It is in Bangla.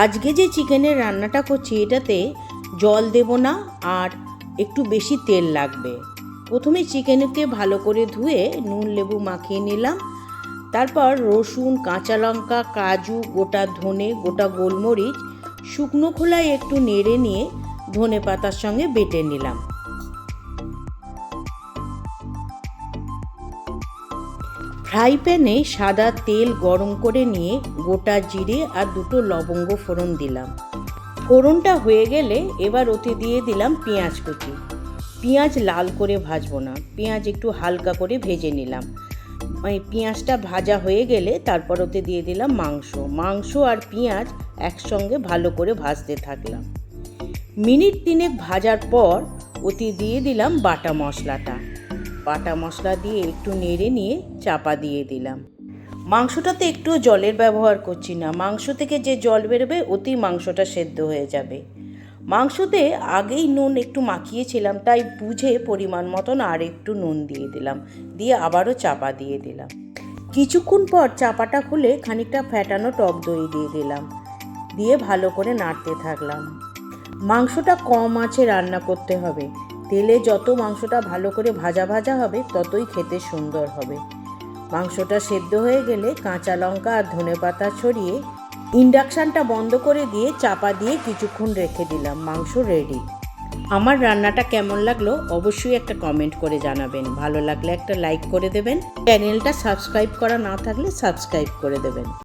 আজকে যে চিকেনের রান্নাটা করছি এটাতে জল দেব না আর একটু বেশি তেল লাগবে। প্রথমে চিকেনকে ভালো করে ধুয়ে নুন লেবু মাখিয়ে নিলাম। তারপর রসুন, কাঁচা লঙ্কা, কাজু, গোটা ধনে, গোটা গোলমরিচ শুকনো খোলায় একটু নেড়ে নিয়ে ধনে পাতার সঙ্গে বেটে নিলাম। ফ্রাই প্যানে সাদা তেল গরম করে নিয়ে গোটা জিরে আর দুটো লবঙ্গ ফোড়ন দিলাম। ফোড়নটা হয়ে গেলে এবার ওতে দিয়ে দিলাম পেঁয়াজ কুচি। পেঁয়াজ লাল করে ভাজবো না, পেঁয়াজ একটু হালকা করে ভেজে নিলাম। পেঁয়াজটা ভাজা হয়ে গেলে তারপর ওতে দিয়ে দিলাম মাংস আর পেঁয়াজ একসঙ্গে ভালো করে ভাজতে থাকলাম। মিনিট 3 ভাজার পর ওতে দিয়ে দিলাম বাটা মশলা দিয়ে একটু নেড়ে নিয়ে চাপা দিয়ে দিলাম। মাংসটাতে একটু জলের ব্যবহার করছি না, মাংস থেকে যে জল বেরোবে ওতেই মাংসটা সেদ্ধ হয়ে যাবে। মাংসতে আগেই নুন একটু মাখিয়েছিলাম, তাই বুঝে পরিমাণ মতন আর একটু নুন দিয়ে দিলাম, দিয়ে আবারও চাপা দিয়ে দিলাম। কিছুক্ষণ পর চাপাটা খুলে খানিকটা ফ্যাটানো টক দই দিয়ে দিলাম, দিয়ে ভালো করে নাড়তে থাকলাম। মাংসটা কম আঁচে রান্না করতে হবে, তেলে যত মাংসটা ভালো করে ভাজা হবে ততই খেতে সুন্দর হবে। মাংসটা সেদ্ধ হয়ে গেলে কাঁচা লঙ্কা আর ধনেপাতা ছড়িয়ে ইন্ডাকশানটা বন্ধ করে দিয়ে চাপা দিয়ে কিছুক্ষণ রেখে দিলাম। মাংস রেডি। আমার রান্নাটা কেমন লাগলো অবশ্যই একটা কমেন্ট করে জানাবেন। ভালো লাগলে একটা লাইক করে দেবেন। চ্যানেলটা সাবস্ক্রাইব করা না থাকলে সাবস্ক্রাইব করে দেবেন।